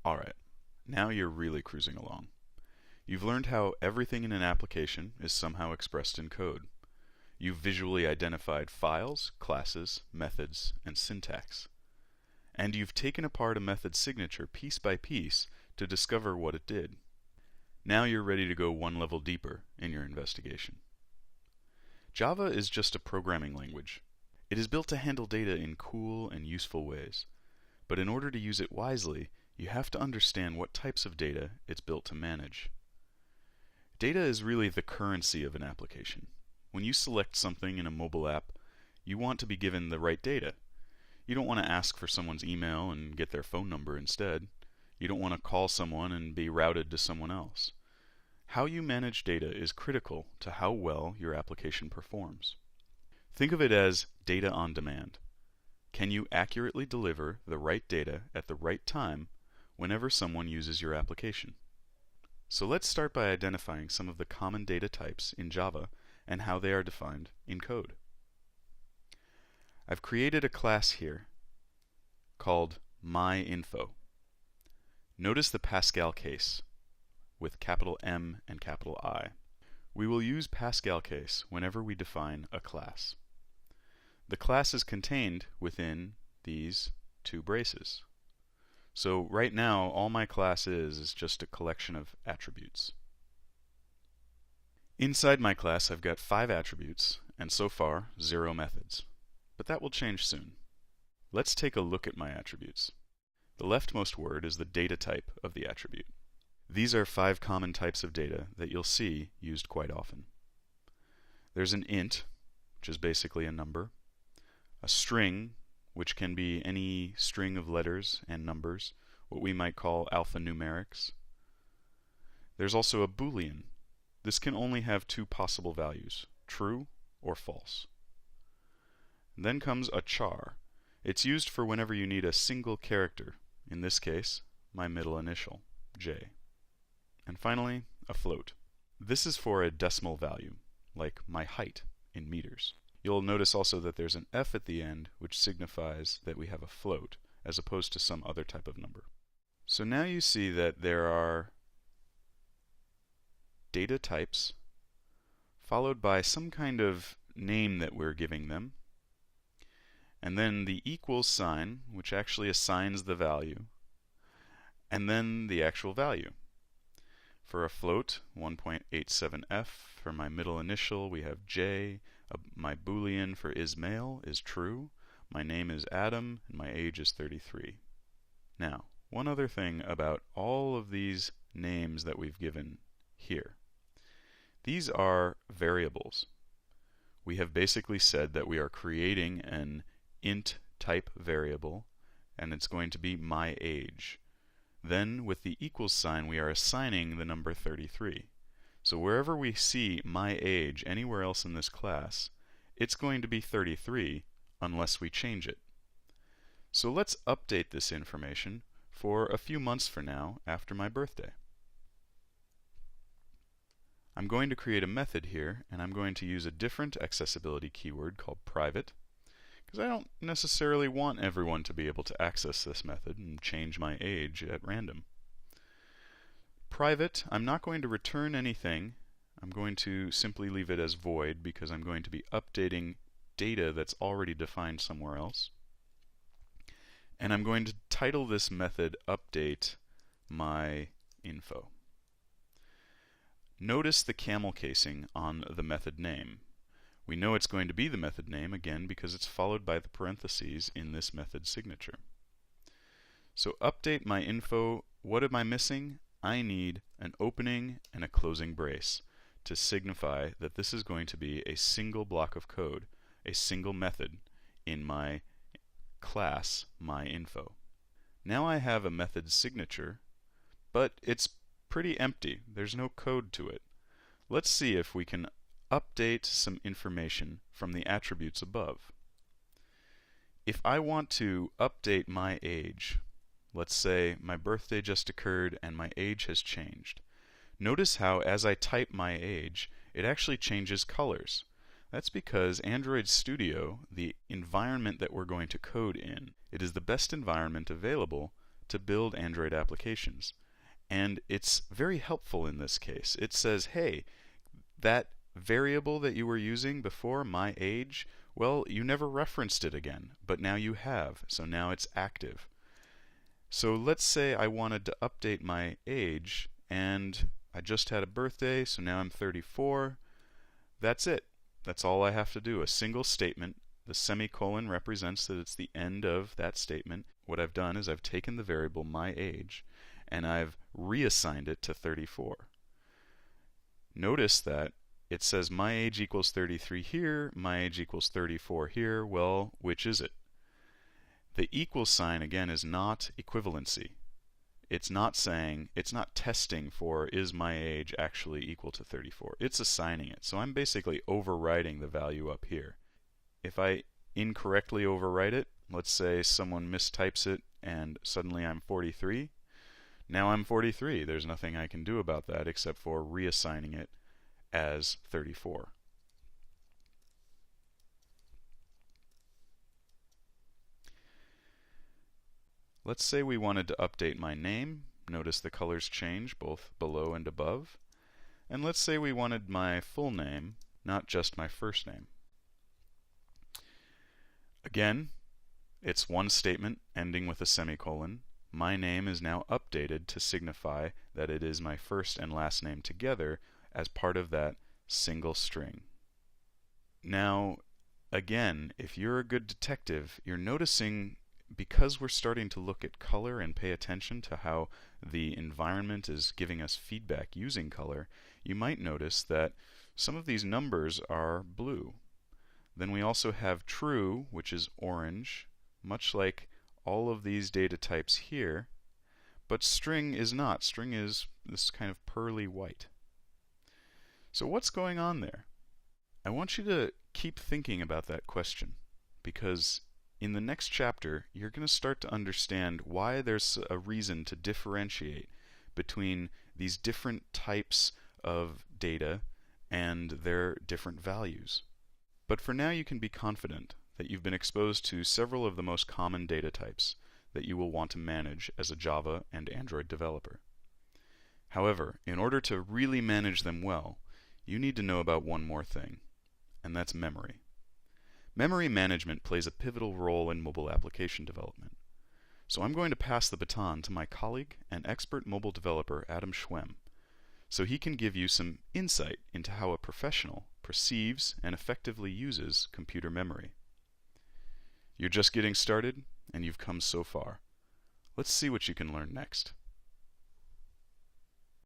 Alright, now you're really cruising along. You've learned how everything in an application is somehow expressed in code. You've visually identified files, classes, methods, and syntax. And you've taken apart a method's signature piece by piece to discover what it did. Now you're ready to go one level deeper in your investigation. Java is just a programming language. It is built to handle data in cool and useful ways. But in order to use it wisely, you have to understand what types of data it's built to manage. Data is really the currency of an application. When you select something in a mobile app, you want to be given the right data. You don't want to ask for someone's email and get their phone number instead. You don't want to call someone and be routed to someone else. How you manage data is critical to how well your application performs. Think of it as data on demand. Can you accurately deliver the right data at the right time whenever someone uses your application? So let's start by identifying some of the common data types in Java and how they are defined in code. I've created a class here called myInfo. Notice the Pascal case with capital M and capital I. We will use Pascal case whenever we define a class. The class is contained within these two braces. So right now, all my class is just a collection of attributes. Inside my class, I've got 5 attributes, and so far, 0 methods. But that will change soon. Let's take a look at my attributes. The leftmost word is the data type of the attribute. These are 5 common types of data that you'll see used quite often. There's an int, which is basically a number, a string, which can be any string of letters and numbers, what we might call alphanumerics. There's also a Boolean. This can only have 2 possible values, true or false. And then comes a char. It's used for whenever you need a single character, in this case, my middle initial, J. And finally, a float. This is for a decimal value, like my height in meters. You'll notice also that there's an F at the end, which signifies that we have a float, as opposed to some other type of number. So now you see that there are data types, followed by some kind of name that we're giving them, and then the equals sign, which actually assigns the value, and then the actual value. For a float, 1.87f. For my middle initial, we have J. My Boolean for isMale is true. My name is Adam, and my age is 33. Now, one other thing about all of these names that we've given here. These are variables. We have basically said that we are creating an int type variable, and it's going to be my age. Then, with the equals sign, we are assigning the number 33. So wherever we see my age anywhere else in this class, it's going to be 33 unless we change it. So let's update this information for a few months from now after my birthday. I'm going to create a method here, and I'm going to use a different accessibility keyword called private, because I don't necessarily want everyone to be able to access this method and change my age at random. Private, I'm not going to return anything. I'm going to simply leave it as void because I'm going to be updating data that's already defined somewhere else. And I'm going to title this method update my info. Notice the camel casing on the method name. We know it's going to be the method name again because it's followed by the parentheses in this method signature. So update my info. What am I missing? I need an opening and a closing brace to signify that this is going to be a single block of code, a single method in my class myInfo. Now I have a method signature, but it's pretty empty. There's no code to it. Let's see if we can update some information from the attributes above. If I want to update my age, let's say my birthday just occurred and my age has changed. Notice how as I type my age, it actually changes colors. That's because Android Studio, the environment that we're going to code in, it is the best environment available to build Android applications. And it's very helpful in this case. It says, hey, that variable that you were using before, my age, well, you never referenced it again, but now you have, so now it's active. So let's say I wanted to update my age, and I just had a birthday, so now I'm 34. That's it. That's all I have to do. A single statement. The semicolon represents that it's the end of that statement. What I've done is I've taken the variable my age and I've reassigned it to 34. Notice that it says my age equals 33 here, my age equals 34 here. Well, which is it? The equal sign, again, is not equivalency. It's not saying, it's not testing for is my age actually equal to 34. It's assigning it. So I'm basically overwriting the value up here. If I incorrectly overwrite it, let's say someone mistypes it and suddenly I'm 43. Now I'm 43. There's nothing I can do about that except for reassigning it as 34. Let's say we wanted to update my name. Notice the colors change both below and above. And let's say we wanted my full name, not just my first name. Again, it's one statement ending with a semicolon. My name is now updated to signify that it is my first and last name together as part of that single string. Now, again, if you're a good detective, you're noticing, because we're starting to look at color and pay attention to how the environment is giving us feedback using color, you might notice that some of these numbers are blue. Then we also have true, which is orange, much like all of these data types here, but string is not. String is this kind of pearly white. So what's going on there? I want you to keep thinking about that question, because in the next chapter, you're going to start to understand why there's a reason to differentiate between these different types of data and their different values. But for now, you can be confident that you've been exposed to several of the most common data types that you will want to manage as a Java and Android developer. However, in order to really manage them well, you need to know about one more thing, and that's memory. Memory management plays a pivotal role in mobile application development. So I'm going to pass the baton to my colleague and expert mobile developer Adam Schwemm, so he can give you some insight into how a professional perceives and effectively uses computer memory. You're just getting started, and you've come so far. Let's see what you can learn next.